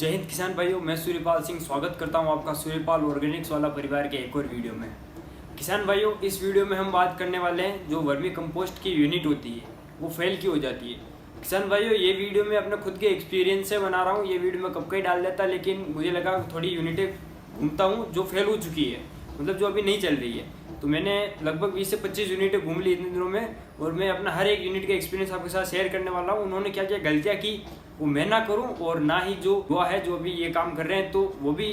जय हिंद किसान भाइयों, मैं सूर्यपाल सिंह स्वागत करता हूं आपका सूर्यपाल ऑर्गेनिक्स वाला परिवार के एक और वीडियो में। किसान भाइयों, इस वीडियो में हम बात करने वाले हैं जो वर्मी कंपोस्ट की यूनिट होती है वो फेल क्यों हो जाती है। किसान भाइयों, ये वीडियो मैं अपने खुद के एक्सपीरियंस से बना रहा हूँ। ये वीडियो मैं कब का ही डाल देता, लेकिन मुझे लगा थोड़ी यूनिटें घूमता हूँ जो फेल हो चुकी है, मतलब जो अभी नहीं चल रही है। तो मैंने लगभग 20 से 25 यूनिटें घूम ली इतने दिनों में, और मैं अपना हर एक यूनिट का एक्सपीरियंस आपके साथ शेयर करने वाला हूँ। उन्होंने क्या क्या गलतियाँ की वो मैं ना करूं, और ना ही जो हुआ है जो अभी ये काम कर रहे हैं तो वो भी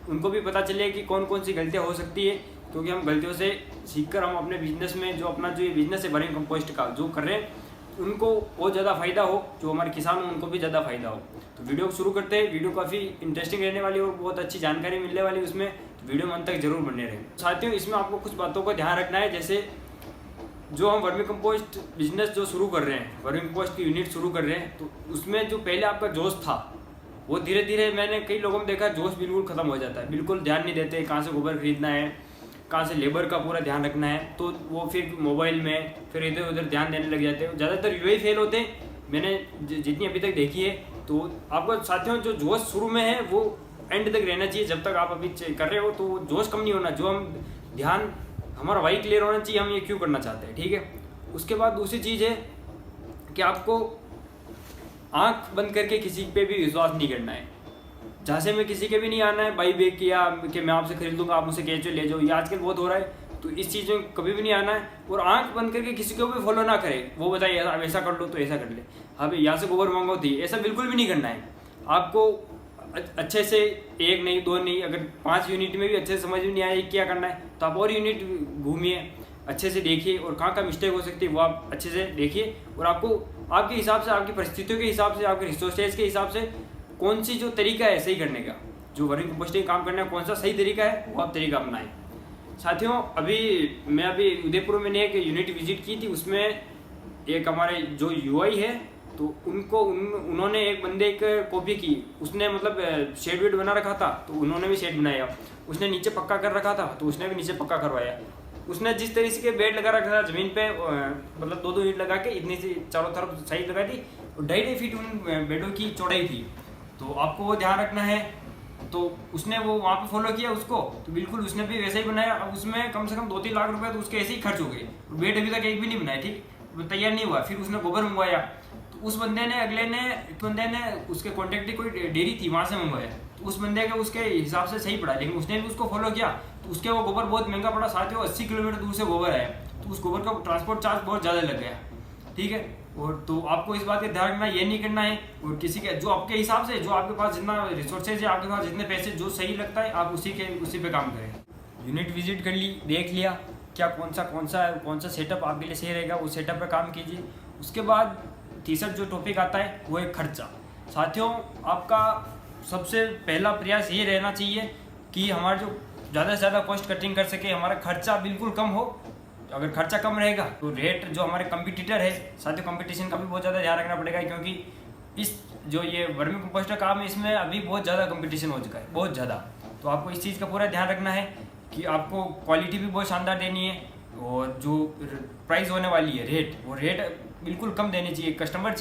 उनको भी पता चले कि कौन कौन सी गलतियां हो सकती है। क्योंकि हम गलतियों से सीखकर हम अपने बिजनेस में जो अपना जो ये बिजनेस है वर्मी कंपोस्ट का जो कर रहे हैं उनको बहुत ज़्यादा फायदा हो, जो हमारे किसान हो उनको भी ज़्यादा फायदा हो। तो वीडियो को शुरू करते हैं। वीडियो काफ़ी इंटरेस्टिंग रहने वाली और बहुत अच्छी जानकारी मिलने वाली उसमें, तो वीडियो में अंत तक जरूर बने रहें। साथियों, इसमें आपको कुछ बातों का ध्यान रखना है। जैसे जो हम वर्मी कंपोस्ट बिजनेस जो शुरू कर रहे हैं, वर्मी कंपोस्ट की यूनिट शुरू कर रहे हैं, तो उसमें जो पहले आपका जोश था वो धीरे धीरे मैंने कई लोगों में देखा जोश बिल्कुल ख़त्म हो जाता है। बिल्कुल ध्यान नहीं देते कहाँ से गोबर खरीदना है, कहाँ से लेबर का पूरा ध्यान रखना है, तो वो फिर मोबाइल में फिर इधर उधर ध्यान देने लग जाते हैं। ज़्यादातर यही फेल होते हैं मैंने जितनी अभी तक देखी है। तो आपको साथियों जो जोश शुरू में है वो एंड तक रहना चाहिए। जब तक आप अभी कर रहे हो तो जोश कम नहीं होना, जो हम ध्यान हमारा वाई क्लियर होना चाहिए हम ये क्यों करना चाहते हैं, ठीक है। उसके बाद दूसरी चीज़ है कि आपको आंख बंद करके किसी पे भी विश्वास नहीं करना है। जहाँ से मैं किसी के भी नहीं आना है बाई बैग किया कि मैं आपसे खरीद लूँगा, आप मुझसे कैचो ले जाओ, ये आजकल बहुत हो रहा है। तो इस चीज़ में कभी भी नहीं आना है, और आंख बंद करके किसी को भी फॉलो ना करे। वो बताइए आप ऐसा कर लो तो ऐसा कर ले, हाँ भाई यहाँ से गोबर मांगो थी, ऐसा बिल्कुल भी नहीं करना है। आपको अच्छे से एक नहीं दो नहीं, अगर 5 यूनिट में भी अच्छे से समझ में नहीं आया क्या करना है तो आप और यूनिट घूमिए, अच्छे से देखिए, और कहाँ मिस्टेक हो सकती है वो आप अच्छे से देखिए। और आपको आपके हिसाब से, आपकी परिस्थितियों के हिसाब से, आपके रिसोर्सेज के हिसाब से कौन सी जो तरीका है सही करने का, जो वर्मी कंपोस्टिंग काम करने का कौन सा सही तरीका है वो आप तरीका अपनाएं। साथियों, मैं उदयपुर में एक यूनिट विजिट की थी। उसमें एक हमारे जो यूआई है तो उन्होंने एक बंदे एक कॉपी की, उसने मतलब शेड वेड बना रखा था तो उन्होंने भी शेड बनाया। उसने नीचे पक्का कर रखा था तो उसने भी नीचे पक्का करवाया। उसने जिस तरीके के बेड लगा रखा था ज़मीन पे, मतलब 2-2 ईंट लगा के इतनी सी चारों तरफ साइड लगा दी, और 2.5 फीट उन बेडों की चौड़ाई थी। तो आपको वो ध्यान रखना है। तो उसने वो वहाँ पे फॉलो किया उसको, तो बिल्कुल उसने भी वैसा ही बनाया। अब उसमें कम से कम 2-3 लाख रुपए तो उसके ऐसे ही खर्च हो गए। बेड अभी तक एक भी नहीं बनाया, ठीक, तैयार नहीं हुआ। फिर उसने गोबर मंगवाया, तो उस बंदे ने उसके कॉन्टेक्ट की कोई डेयरी थी वहाँ से मंगवाया। तो उस बंदे के उसके हिसाब से सही पड़ा, लेकिन उसने भी उसको फॉलो किया तो उसके वो गोबर बहुत महंगा पड़ा। साथियों, 80 किलोमीटर दूर से गोबर है, तो उस गोबर का ट्रांसपोर्ट चार्ज बहुत ज़्यादा लग गया, ठीक है। और तो आपको इस बात का ध्यान रखना, ये नहीं करना है। और किसी के जो आपके हिसाब से, जो आपके पास जितना रिसोर्सेज है, आपके पास जितने पैसे, जो सही लगता है आप उसी पे काम करें। यूनिट विजिट कर ली, देख लिया क्या कौन सा सेटअप आपके लिए सही रहेगा, उस सेटअप पे काम कीजिए। उसके बाद तीसरा जो टॉपिक आता है वो है खर्चा। साथियों, आपका सबसे पहला प्रयास ये रहना चाहिए कि हमारा जो ज़्यादा से ज़्यादा कॉस्ट कटिंग कर सके, हमारा खर्चा बिल्कुल कम हो। अगर खर्चा कम रहेगा तो रेट जो हमारे कंपटीटर है, साथियों कंपटीशन का भी बहुत ज़्यादा ध्यान रखना पड़ेगा। क्योंकि इस जो ये वर्मी कंपोस्ट का काम है इसमें अभी बहुत ज़्यादा कंपटीशन हो चुका है, बहुत ज़्यादा। तो आपको इस चीज़ का पूरा ध्यान रखना है कि आपको क्वालिटी भी बहुत शानदार देनी है, और जो प्राइस होने वाली है रेट, वो रेट बिल्कुल कम देनी चाहिए। कस्टमर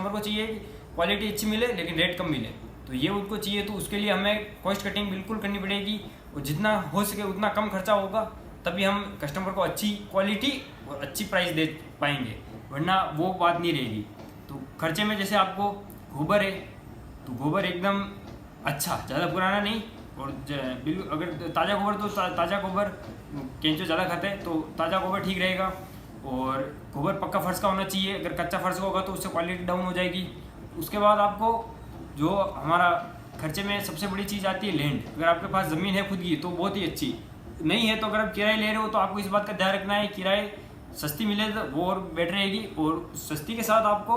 को चाहिए क्वालिटी अच्छी मिले लेकिन रेट कम मिले, तो ये उनको चाहिए। तो उसके लिए हमें कॉस्ट कटिंग बिल्कुल करनी पड़ेगी, और जितना हो सके उतना कम खर्चा होगा, तभी हम कस्टमर को अच्छी क्वालिटी और अच्छी प्राइस दे पाएंगे, वरना वो बात नहीं रहेगी। तो खर्चे में जैसे आपको गोबर है तो गोबर एकदम अच्छा, ज़्यादा पुराना नहीं, और बिल्कुल अगर ताज़ा गोबर तो ताज़ा गोबर, केंचो ज़्यादा खाते हैं तो ताज़ा गोबर ठीक रहेगा। और गोबर पक्का फर्श का होना चाहिए, अगर कच्चा फर्श होगा तो उससे क्वालिटी डाउन हो जाएगी। उसके बाद आपको जो हमारा खर्चे में सबसे बड़ी चीज़ आती है लैंड। अगर आपके पास ज़मीन है खुद की तो बहुत ही अच्छी, नहीं है तो अगर आप किराए ले रहे हो तो आपको इस बात का ध्यान रखना है किराए सस्ती मिले तो वो और बेटर रहेगी। और सस्ती के साथ आपको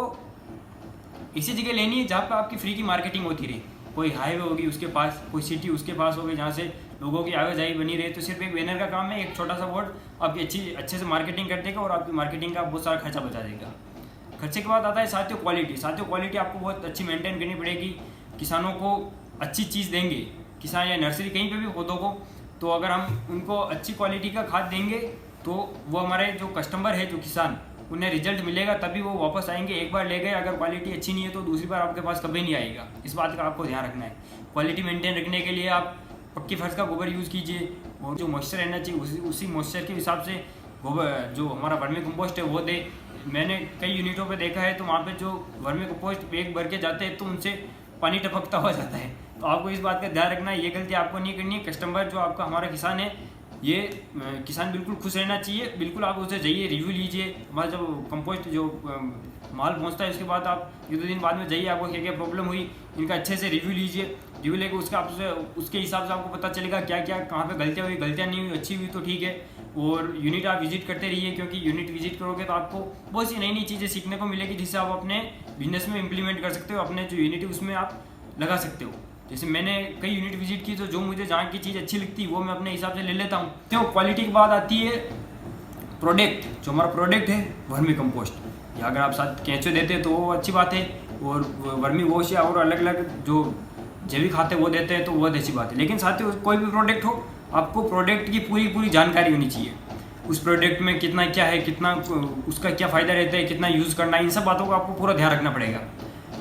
इसी जगह लेनी है जहाँ पर आपकी फ्री की मार्केटिंग होती रहे। कोई हाईवे होगी उसके पास, कोई सिटी उसके पास होगी जहाँ से लोगों की आवाजाही बनी रहे। तो सिर्फ एक बैनर का काम है, एक छोटा सा बोर्ड आपकी अच्छे से मार्केटिंग कर देगा, और आपकी मार्केटिंग का बहुत सारा खर्चा बचा देगा। खर्चे के बाद आता है साथियों क्वालिटी आपको बहुत अच्छी मेंटेन करनी पड़ेगी। किसानों को अच्छी चीज़ देंगे, किसान या नर्सरी कहीं पे भी पौधों को, तो अगर हम उनको अच्छी क्वालिटी का खाद देंगे तो वो हमारे जो कस्टमर है, जो किसान, उन्हें रिजल्ट मिलेगा तभी वो वापस आएंगे। एक बार ले गए, अगर क्वालिटी अच्छी नहीं है तो दूसरी बार आपके पास कभी नहीं आएगा। इस बात का आपको ध्यान रखना है। क्वालिटी मेंटेन रखने के लिए आप पक्की फर्श का गोबर यूज़ कीजिए, और जो मॉइस्चर रहना चाहिए उसी मॉइस्चर के हिसाब से गोबर जो हमारा वर्मी कंपोस्ट है वो दे। मैंने कई यूनिटों पे देखा है तो वहाँ पे जो वर्मी कंपोस्ट बैग भर के जाते हैं तो उनसे पानी टपकता हुआ जाता है। तो आपको इस बात का ध्यान रखना है, ये गलती आपको नहीं करनी है। कस्टमर जो आपका हमारा किसान है, ये किसान बिल्कुल खुश रहना चाहिए। बिल्कुल आप उसे जाइए, रिव्यू लीजिए। हमारा जब कंपोस्ट जो माल पहुंचता है उसके बाद आप 1-2 दिन बाद में जाइए, आपको क्या क्या प्रॉब्लम हुई इनका अच्छे से रिव्यू लीजिए। रिव्यू लेकर उसके हिसाब से आपको पता चलेगा क्या क्या कहाँ पे गलतियाँ हुई, गलतियाँ नहीं हुई, अच्छी हुई तो ठीक है। और यूनिट आप विजिट करते रहिए, क्योंकि यूनिट विजिट करोगे तो आपको बहुत सी नई नई चीज़ें सीखने को मिलेगी, जिससे आप अपने बिजनेस में इम्प्लीमेंट कर सकते हो। अपने जो यूनिट है उसमें आप लगा सकते हो। जैसे मैंने कई यूनिट विजिट की तो जो मुझे जहाँ की चीज़ अच्छी लगती है वो मैं अपने हिसाब से ले लेता हूँ। तो क्वालिटी की बात आती है प्रोडक्ट, जो हमारा प्रोडक्ट है वर्मी कंपोस्ट, या अगर आप साथ केंचो देते हैं तो वो अच्छी बात है, और वर्मी वॉश या और अलग अलग जो जैविक खाते वो देते हैं तो बहुत अच्छी बात है। लेकिन साथ ही कोई भी प्रोडक्ट हो, आपको प्रोडक्ट की पूरी जानकारी होनी चाहिए। उस प्रोडक्ट में कितना क्या है, कितना उसका क्या फ़ायदा रहता है, कितना यूज़ करना है, इन सब बातों का आपको पूरा ध्यान रखना पड़ेगा।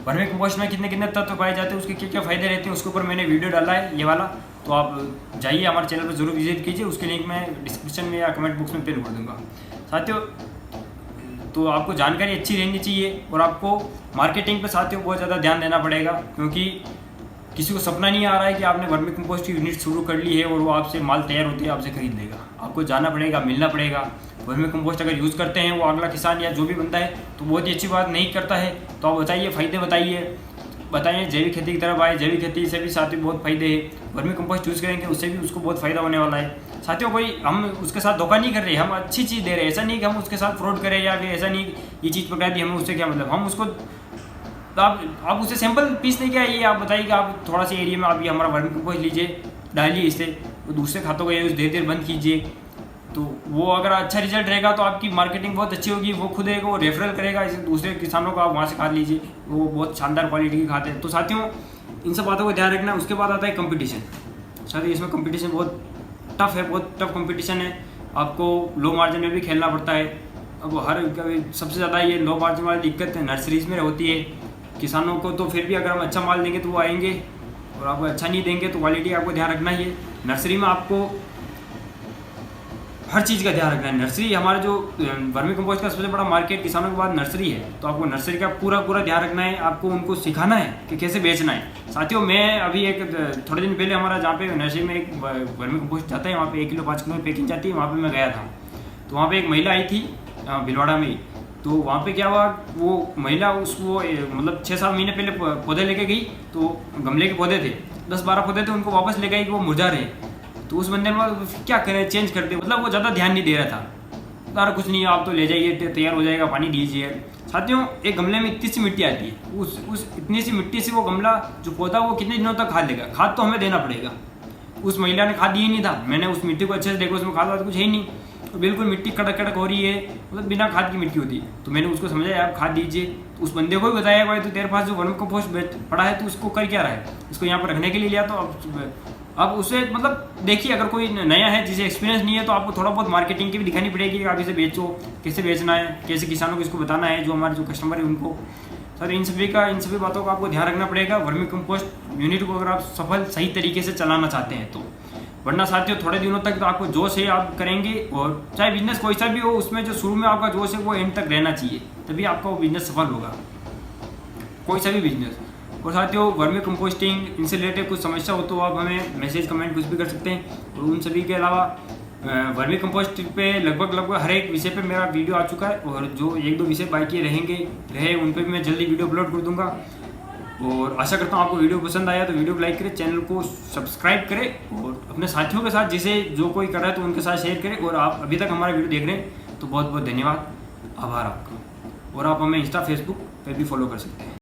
वर्मी कंपोस्ट में कितने तत्व पाए जाते हैं, उसके क्या क्या फ़ायदे रहते हैं, उसके ऊपर मैंने वीडियो डाला है ये वाला। तो आप जाइए हमारे चैनल पर जरूर विजिट कीजिए, उसके लिंक मैं डिस्क्रिप्शन में या कमेंट बॉक्स में पिन कर दूँगा। साथियों, तो आपको जानकारी अच्छी रहनी चाहिए, और आपको मार्केटिंग पर साथियों बहुत ज़्यादा ध्यान देना पड़ेगा, क्योंकि किसी को सपना नहीं आ रहा है कि आपने वर्मी कंपोस्ट की यूनिट शुरू कर ली है और वो आपसे माल तैयार होती है आपसे खरीद लेगा। आपको जाना पड़ेगा, मिलना पड़ेगा। वर्मी कंपोस्ट अगर यूज़ करते हैं वो अगला किसान या जो भी बंदा है तो बहुत ही अच्छी बात नहीं करता है, तो आप बताइए फ़ायदे बताइए जैविक खेती की तरफ आए। जैविक खेती से भी साथियों बहुत फ़ायदे हैं। वर्मी कंपोस्ट यूज़ करेंगे उससे भी उसको बहुत फ़ायदा होने वाला है। साथियों, कोई हम उसके साथ धोखा नहीं कर रहे, हम अच्छी चीज़ दे रहे हैं। ऐसा नहीं कि हम उसके साथ फ्रॉड करें, या फिर ऐसा नहीं ये चीज़ पकड़ा दी हमें उससे क्या मतलब। हम उसको तो आप उससे सैंपल पीस लेके आइए, आप बताइए कि आप थोड़ा सा एरिया में आप ये हमारा वर्मी कंपोस्ट लीजिए, डालिए इसे, तो दूसरे खातों का यूज़ धीरे बंद कीजिए। तो वो अगर अच्छा रिजल्ट रहेगा तो आपकी मार्केटिंग बहुत अच्छी होगी। वो खुद एक वो रेफरल करेगा इसे दूसरे किसानों को, आप वहाँ से खाद लीजिए, वो बहुत शानदार क्वालिटी की खाद है। तो साथियों, इन सब बातों को ध्यान रखना। उसके बाद आता है कंपटीशन। साथियों, इसमें कंपटीशन बहुत टफ है, बहुत टफ कंपटीशन है। आपको लो मार्जिन में भी खेलना पड़ता है। अब सबसे ज़्यादा ये लो मार्जिन वाली दिक्कत नर्सरीज में होती है। किसानों को तो फिर भी अगर हम अच्छा माल देंगे तो वो आएंगे, और आपको अच्छा नहीं देंगे तो क्वालिटी आपको ध्यान रखना ही है। नर्सरी में आपको हर चीज़ का ध्यान रखना है। नर्सरी हमारा जो वर्मी कंपोस्ट का सबसे बड़ा मार्केट किसानों के बाद नर्सरी है, तो आपको नर्सरी का पूरा ध्यान रखना है। आपको उनको सिखाना है कि कैसे बेचना है। साथियों, मैं अभी थोड़े दिन पहले हमारा जहाँ पे नर्सरी में एक वर्मी कंपोस्ट जाता है, वहाँ पे 1 किलो 5 किलो पैकिंग जाती है, वहाँ पर मैं गया था। तो वहाँ पर एक महिला आई थी भिलवाड़ा में। तो वहाँ पे क्या हुआ, वो महिला मतलब 6-7 महीने पहले पौधे लेके गई। तो गमले के पौधे थे, 10-12 पौधे थे, उनको वापस ले गई कि वो मुरझा रहे। तो उस बंदे में क्या करें, चेंज कर दे, मतलब वो ज़्यादा ध्यान नहीं दे रहा था। यार कुछ नहीं, आप तो ले जाइए, तैयार हो जाएगा, पानी दीजिए। साथियों, एक गमले में इतनी सी मिट्टी आती है, उस इतनी सी मिट्टी से वो गमला जो पौधा वो कितने दिनों तक खाद लेगा। खाद तो हमें देना पड़ेगा। उस महिला ने खाद दी ही नहीं था। मैंने उस मिट्टी को अच्छे से देखा, उसमें खाद वाद कुछ है ही नहीं, तो बिल्कुल मिट्टी कड़क हो रही है, मतलब बिना खाद की मिट्टी होती है। तो मैंने उसको समझाया आप खाद दीजिए। तो उस बंदे को भी बताया, भाई तो तेरे पास जो वर्मी कंपोस्ट पड़ा है तो उसको कर क्या रहा है, इसको यहाँ पर रखने के लिए लिया। तो अब उसे मतलब देखिए, अगर कोई नया है जिसे एक्सपीरियंस नहीं है तो आपको थोड़ा बहुत मार्केटिंग की भी दिखानी पड़ेगी कि आप इसे बेचो, कैसे बेचना है, कैसे किसानों को इसको बताना है, जो हमारे जो कस्टमर है उनको। सर, इन सभी बातों का आपको ध्यान रखना पड़ेगा वर्मी कंपोस्ट यूनिट को, अगर आप सही तरीके से चलाना चाहते हैं तो। वरना साथियों, थोड़े दिनों तक तो आपको जोश है, आप करेंगे। और चाहे बिजनेस कोई सा भी हो, उसमें जो शुरू में आपका जोश है वो एंड तक रहना चाहिए, तभी आपका वो बिजनेस सफल होगा, कोई सा भी बिजनेस। और साथियों, वर्मी कंपोस्टिंग इनसे रिलेटेड कुछ समस्या हो तो आप हमें मैसेज कमेंट कुछ भी कर सकते हैं। और उन सभी के अलावा वर्मी कंपोस्ट पे लगभग हर एक विषय पे मेरा वीडियो आ चुका है, और जो 1-2 विषय बाकी रहे उन पर भी मैं जल्दी वीडियो अपलोड कर दूंगा। और आशा करता हूँ आपको वीडियो पसंद आया तो वीडियो को लाइक करें, चैनल को सब्सक्राइब करें, और अपने साथियों के साथ जिसे जो कोई कर रहा है तो उनके साथ शेयर करें। और आप अभी तक हमारा वीडियो देख रहे हैं तो बहुत बहुत धन्यवाद, आभार आपका। और आप हमें इंस्टा फेसबुक पर भी फॉलो कर सकते हैं।